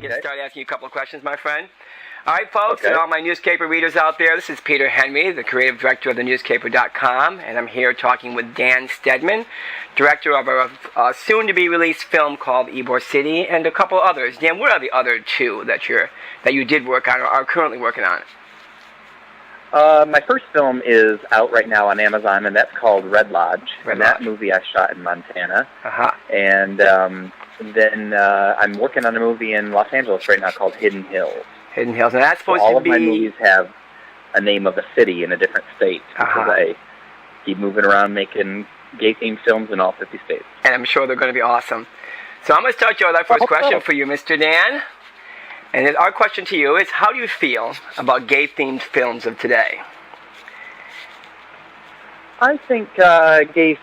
get started asking you a couple of questions, my friend. All right, folks, and all my newspaper readers out there, this is Peter Henry, the creative director of thenewspaper.com, and I'm here talking with Dan Steadman, director of a soon-to-be-released film called Ybor City, and a couple others. Dan, what are the other two that you did work on or are currently working on? My first film is out right now on Amazon, and that's called Red Lodge. That movie I shot in Montana. And then I'm working on a movie in Los Angeles right now called Hidden Hills. Hidden Hills. And that's supposed all to be... All of my movies have a name of a city in a different state because I keep moving around making gay-themed films in all 50 states. And I'm sure they're going to be awesome. So I'm going to start you with our first question for you, Mr. Dan. And our question to you is, how do you feel about gay-themed films of today? I think gay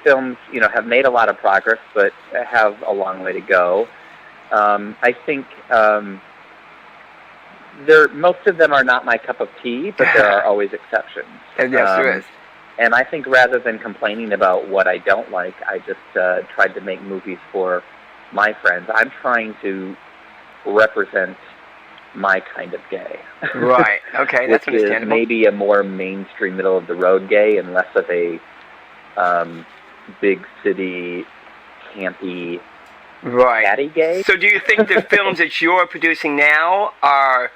films, have made a lot of progress, but have a long way to go. I think most of them are not my cup of tea, but there are always exceptions. Yes, there is. And I think rather than complaining about what I don't like, I just tried to make movies for my friends. I'm trying to represent my kind of gay. Right. Okay, that's understandable. Which is maybe a more mainstream, middle-of-the-road gay and less of a big city, campy, catty gay. So do you think the films that you're producing now are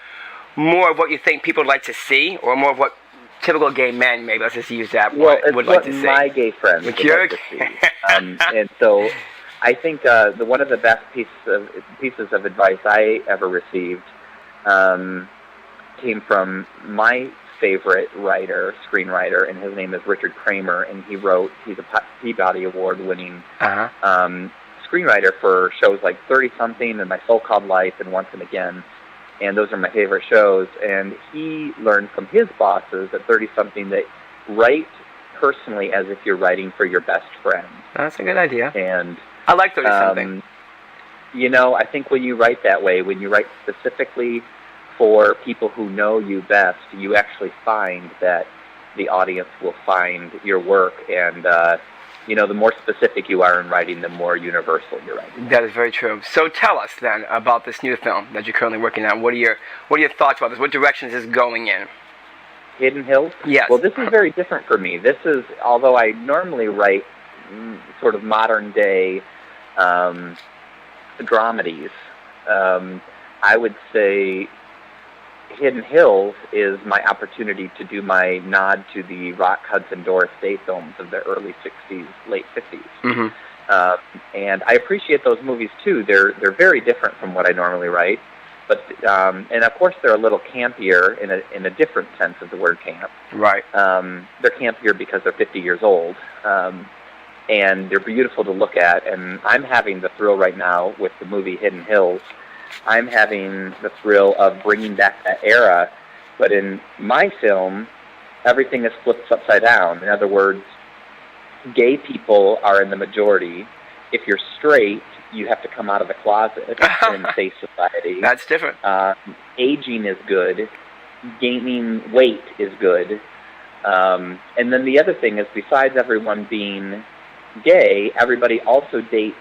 more of what you think people would like to see, or more of what typical gay men, maybe let's just use that, would like to see? Well, it's what my gay friends would like to see. And so I think one of the best pieces of advice I ever received came from my favorite screenwriter, and his name is Richard Kramer, and he's a Peabody Award-winning screenwriter for shows like 30-something and My So-Called Life and Once and Again, and those are my favorite shows. And he learned from his bosses at 30-something that write personally as if you're writing for your best friend. That's a good idea. And I like 30-something. I think when you write that way, when you write specifically for people who know you best, you actually find that the audience will find your work, and the more specific you are in writing, the more universal you're writing. That is very true. So tell us then about this new film that you're currently working on. What are your thoughts about this? What direction is this going in? Hidden Hills? Yes. Well, this is very different for me. This is, although I normally write sort of modern day dramedies, I would say Hidden Hills is my opportunity to do my nod to the Rock Hudson Doris Day films of the early 60s, late 50s. And I appreciate those movies too. They're very different from what I normally write, but and of course they're a little campier in a different sense of the word camp. Right. They're campier because they're 50 years old. And they're beautiful to look at, and I'm having the thrill right now with the movie Hidden Hills. I'm having the thrill of bringing back that era, but in my film, everything is flipped upside down. In other words, gay people are in the majority. If you're straight, you have to come out of the closet in today's society. That's different. Aging is good. Gaining weight is good. And then the other thing is, besides everyone being gay, everybody also dates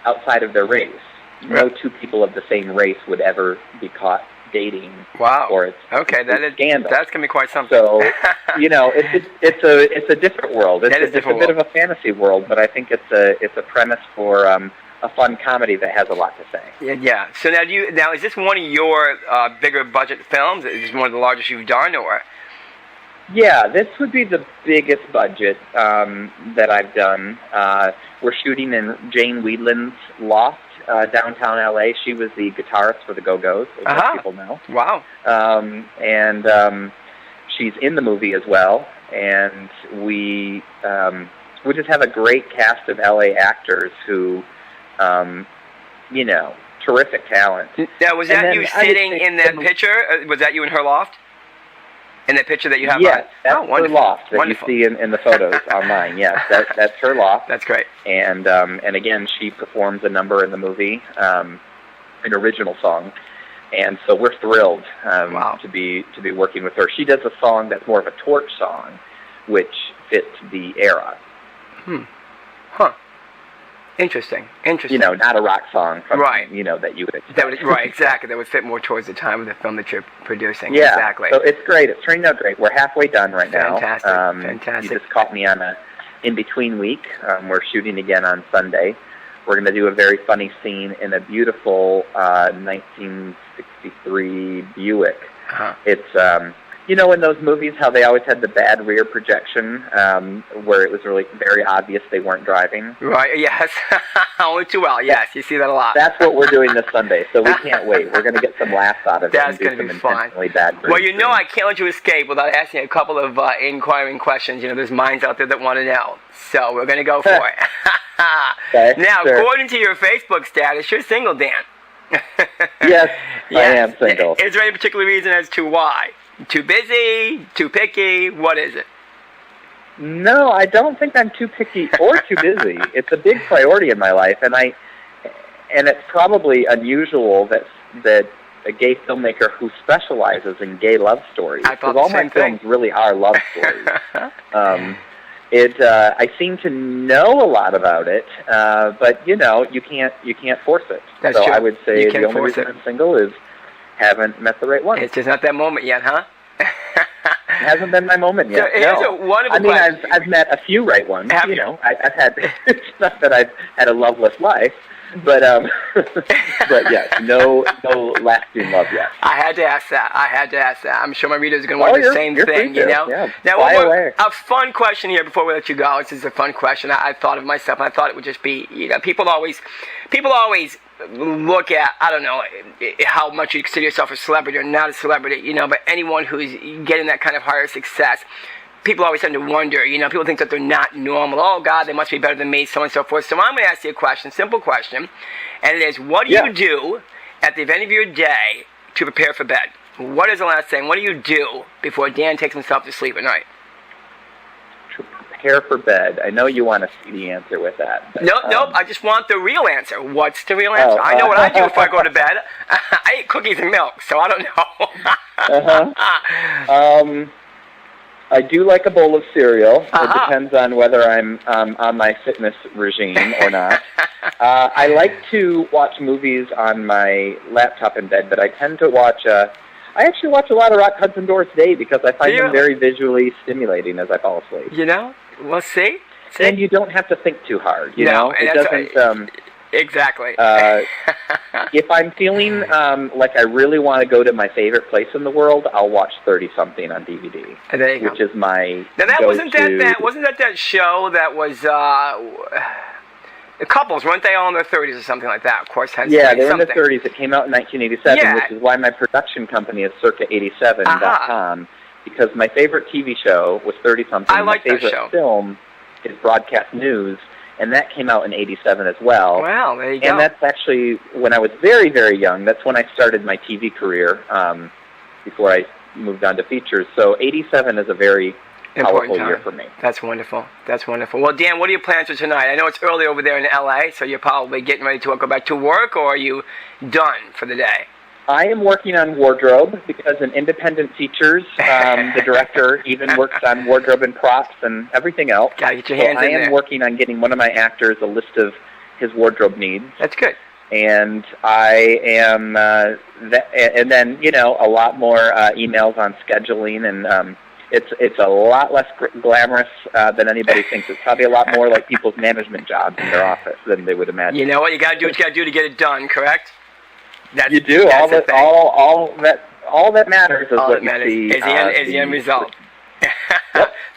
outside of their race. No two people of the same race would ever be caught dating. Wow. Or it's scandal. That's gonna be quite something. So, it's a different world. It's a bit of a fantasy world, but I think it's a premise for a fun comedy that has a lot to say. Yeah. So now is this one of your bigger budget films? Is this one of the largest you've done, or? Yeah, this would be the biggest budget that I've done. We're shooting in Jane Weedland's loft, downtown LA. She was the guitarist for the Go-Go's, as most people know. Wow. And she's in the movie as well. And we just have a great cast of LA actors who, terrific talent. Now, was that you sitting in that picture? Was that you in her loft? In that picture that you have? Yes, that's her loft that you see in the photos online. Yes, that's her loft. That's great. And again, she performs a number in the movie, an original song, and so we're thrilled to be working with her. She does a song that's more of a torch song, which fits the era. Interesting. Not a rock song from, right. That you would expect. Right, exactly. That would fit more towards the time of the film that you're producing. Yeah, exactly. So it's great. It's turning out great. We're halfway done right now. Fantastic. You just caught me on a in-between week. We're shooting again on Sunday. We're going to do a very funny scene in a beautiful 1963 Buick. Uh-huh. It's, in those movies, how they always had the bad rear projection, where it was really very obvious they weren't driving. Right, yes. Only too well, yes. You see that a lot. That's what we're doing this Sunday, so we can't wait. We're going to get some laughs out of it. That's going to be fun. Bad well, I can't let you escape without asking a couple of inquiring questions. There's minds out there that want to know. So we're going to go for it. Okay, now, sure. According to your Facebook status, you're single, Dan. Yes, I am single. Is there any particular reason as to why? Too busy? Too picky? What is it? No, I don't think I'm too picky or too busy. It's a big priority in my life, and it's probably unusual that a gay filmmaker who specializes in gay love stories, because all my films really are love stories. I seem to know a lot about it, but you can't force it. That's so true. I would say the only reason I'm single is haven't met the right one. It's just not that moment yet, huh? It hasn't been my moment yet. So here's a wonderful question. I've met a few right ones. Have you? I've had. It's not that I've had a loveless life, but but yes, no lasting love yet. I had to ask that. I'm sure my readers are going to want the same thing. Yeah. Now, a fun question here before we let you go. This is a fun question. I thought of myself, and I thought it would just be, people always look at, I don't know, how much you consider yourself a celebrity or not a celebrity, but anyone who's getting that kind of higher success, people always tend to wonder, people think that they're not normal. Oh, God, they must be better than me, so on and so forth. So I'm going to ask you a question, simple question, and it is, what do you do at the end of your day to prepare for bed? What is the last thing? What do you do before Dan takes himself to sleep at night? To prepare for bed. I know you want to see the answer with that. But, nope. I just want the real answer. What's the real answer? I know what I do before I go to bed. I eat cookies and milk, so I don't know. I do like a bowl of cereal. It depends on whether I'm on my fitness regime or not. I like to watch movies on my laptop in bed, but I tend to watch... I actually watch a lot of Rock Hudson Doors today because I find them very visually stimulating as I fall asleep. Well, see? And you don't have to think too hard, you know? It doesn't... Exactly. If I'm feeling like I really want to go to my favorite place in the world, I'll watch 30-something on DVD, which is my wasn't that show that was couples, weren't they all in their 30s or something like that? Of course, they were in their 30s. It came out in 1987, which is why my production company is circa87.com, because my favorite TV show was 30-something. I like that show. My favorite film is Broadcast News, and that came out in 87 as well. Well, there you go. And that's actually, when I was very, very young, that's when I started my TV career, before I moved on to features. So 87 is a very powerful year for me. That's wonderful. Well, Dan, what are your plans for tonight? I know it's early over there in L.A., so you're probably getting ready to go back to work, or are you done for the day? I am working on wardrobe because in independent features, the director even works on wardrobe and props and everything else. Gotta get your hands in there. I am working on getting one of my actors a list of his wardrobe needs. That's good. And I am, and then a lot more emails on scheduling, and it's a lot less glamorous than anybody thinks. It's probably a lot more like people's management jobs in their office than they would imagine. You know what? You gotta do what you gotta do to get it done. Correct? You do. All that matters is what you see. Is the end result.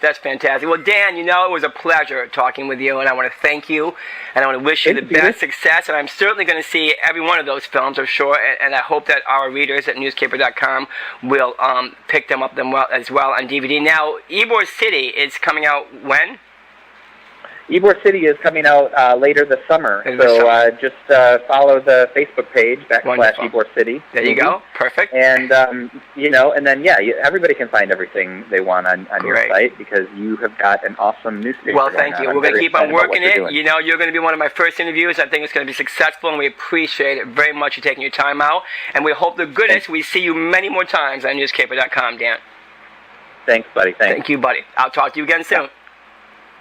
That's fantastic. Well, Dan, it was a pleasure talking with you, and I want to thank you, and I want to wish you the best success, and I'm certainly going to see every one of those films, I'm sure, and I hope that our readers at newscaper.com will pick them up as well on DVD. Now, Ybor City is coming out when? Ybor City is coming out later this summer, so just follow the Facebook page / Ybor City. There you go, perfect. And and then everybody can find everything they want on your site because you have got an awesome newspaper. Well, thank you. We're going to keep on working it. You're going to be one of my first interviews. I think it's going to be successful, and we appreciate it very much you taking your time out. And we hope to goodness we see you many more times on newscaper.com, Dan. Thanks, buddy. Thank you, buddy. I'll talk to you again soon.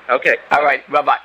Okay. All right. Bye-bye.